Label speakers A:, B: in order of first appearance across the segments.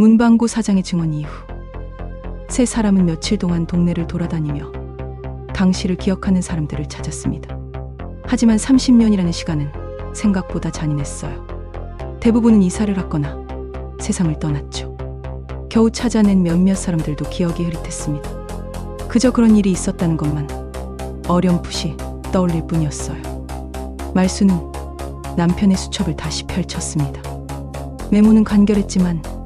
A: 문방구 사장의 증언 이후 세 사람은 며칠 동안 동네를 돌아다니며 당시를 기억하는 사람들을 찾았습니다. 하지만 30년이라는 시간은 생각보다 잔인했어요. 대부분은 이사를 했거나 세상을 떠났죠. 겨우 찾아낸 몇몇 사람들도 기억이 흐릿했습니다. 그저 그런 일이 있었다는 것만 어렴풋이 떠올릴 뿐이었어요. 말수는 남편의 수첩을 다시 펼쳤습니다. 메모는 간결했지만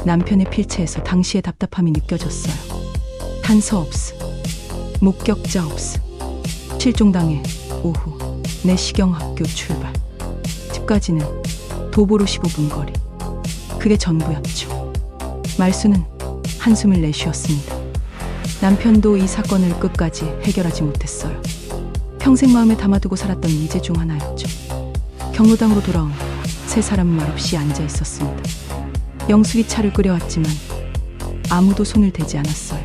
A: 남편의 필체에서 당시의 답답함이 느껴졌어요. 단서 없음, 목격자 없음, 실종 당일 오후 4시경 학교 출발, 집까지는 도보로 15분 거리. 그게 전부였죠. 말수는 한숨을 내쉬었습니다. 남편도 이 사건을 끝까지 해결하지 못했어요. 평생 마음에 담아두고 살았던 미제 중 하나였죠. 경로당으로 돌아온 세 사람은 말없이 앉아 있었습니다. 영숙이 차를 끓여왔지만 아무도 손을 대지 않았어요.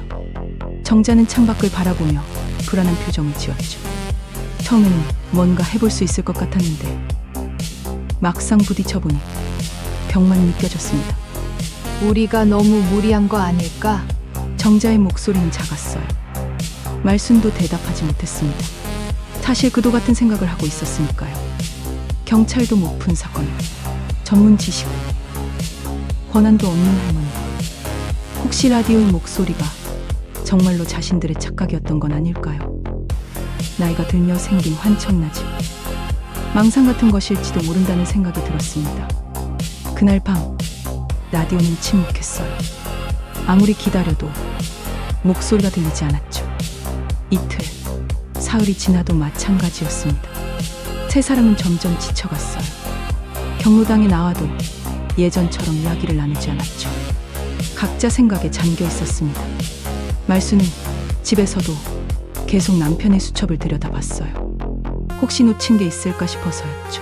A: 정자는 창밖을 바라보며 불안한 표정을 지었죠. 처음에는 뭔가 해볼 수 있을 것 같았는데 막상 부딪혀보니 벽만 느껴졌습니다.
B: 우리가 너무 무리한 거 아닐까?
A: 정자의 목소리는 작았어요. 말순도 대답하지 못했습니다. 사실 그도 같은 생각을 하고 있었으니까요. 경찰도 못 푼 사건, 전문 지식, 권한도 없는 할머니. 혹시 라디오의 목소리가 정말로 자신들의 착각이었던 건 아닐까요? 나이가 들며 생긴 환청나 집. 망상 같은 것일지도 모른다는 생각이 들었습니다. 그날 밤 라디오는 침묵했어요. 아무리 기다려도 목소리가 들리지 않았죠. 이틀, 사흘이 지나도 마찬가지였습니다. 세 사람은 점점 지쳐갔어요. 경로당에 나와도 예전처럼 이야기를 나누지 않았죠. 각자 생각에 잠겨 있었습니다. 말수는 집에서도 계속 남편의 수첩을 들여다봤어요. 혹시 놓친 게 있을까 싶어서였죠.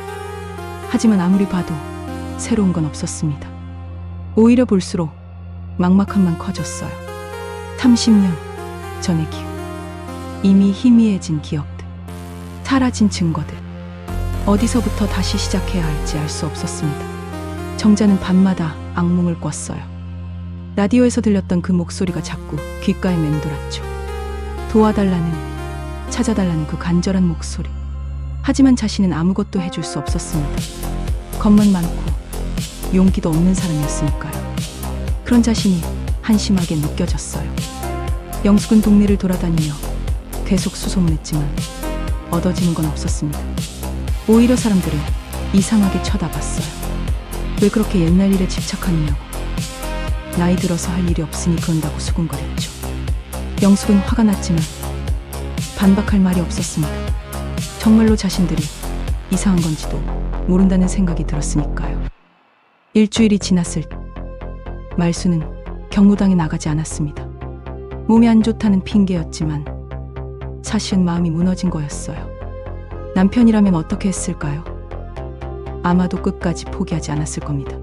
A: 하지만 아무리 봐도 새로운 건 없었습니다. 오히려 볼수록 막막함만 커졌어요. 30년 전의 기억, 이미 희미해진 기억들, 사라진 증거들. 어디서부터 다시 시작해야 할지 알 수 없었습니다. 정자는 밤마다 악몽을 꿨어요. 라디오에서 들렸던 그 목소리가 자꾸 귓가에 맴돌았죠. 도와달라는, 찾아달라는 그 간절한 목소리. 하지만 자신은 아무것도 해줄 수 없었습니다. 겁만 많고 용기도 없는 사람이었으니까요. 그런 자신이 한심하게 느껴졌어요. 영숙은 동네를 돌아다니며 계속 수소문했지만 얻어지는 건 없었습니다. 오히려 사람들을 이상하게 쳐다봤어요. 왜 그렇게 옛날 일에 집착하느냐고. 나이 들어서 할 일이 없으니 그런다고 수군거렸죠. 영숙은 화가 났지만 반박할 말이 없었습니다. 정말로 자신들이 이상한 건지도 모른다는 생각이 들었으니까요. 일주일이 지났을 때 말수는 경로당에 나가지 않았습니다. 몸이 안 좋다는 핑계였지만 사실은 마음이 무너진 거였어요. 남편이라면 어떻게 했을까요? 아마도 끝까지 포기하지 않았을 겁니다.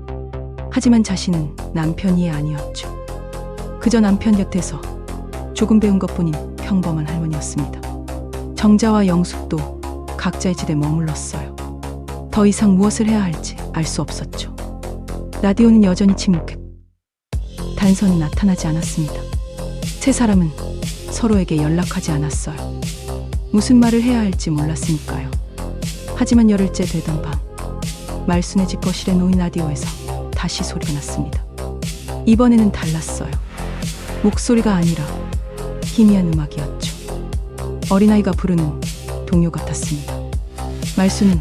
A: 하지만 자신은 남편이 아니었죠. 그저 남편 곁에서 조금 배운 것뿐인 평범한 할머니였습니다. 정자와 영숙도 각자의 집에 머물렀어요. 더 이상 무엇을 해야 할지 알 수 없었죠. 라디오는 여전히 침묵했고 단서는 나타나지 않았습니다. 세 사람은 서로에게 연락하지 않았어요. 무슨 말을 해야 할지 몰랐으니까요. 하지만 열흘째 되던 밤, 말순의 집 거실에 놓인 라디오에서 다시 소리가 났습니다. 이번에는 달랐어요. 목소리가 아니라 희미한 음악이었죠. 어린아이가 부르는 동요 같았습니다. 말수는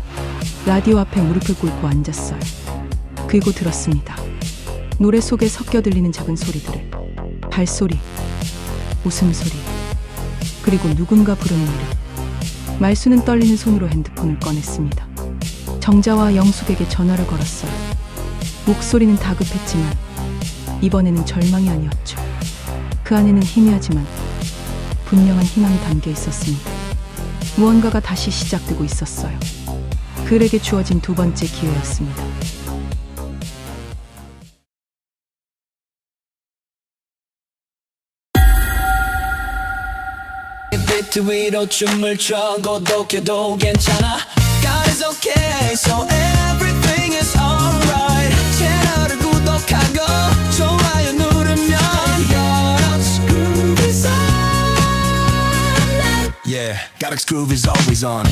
A: 라디오 앞에 무릎을 꿇고 앉았어요. 그리고 들었습니다. 노래 속에 섞여 들리는 작은 소리들을. 발소리, 웃음소리, 그리고 누군가 부르는 이름. 말수는 떨리는 손으로 핸드폰을 꺼냈습니다. 정자와 영숙에게 전화를 걸었어요. 목소리는 다급했지만 이번에는 절망이 아니었죠. 그 안에는 희미하지만 분명한 희망이 담겨 있었습니다. 무언가가 다시 시작되고 있었어요. 그에게 주어진 두 번째 기회였습니다.
C: 비트 위로 춤을 춰 고독해도 괜찮아. God is okay, so everything is alright. 채널을 구독하고 좋아요 groove is always on.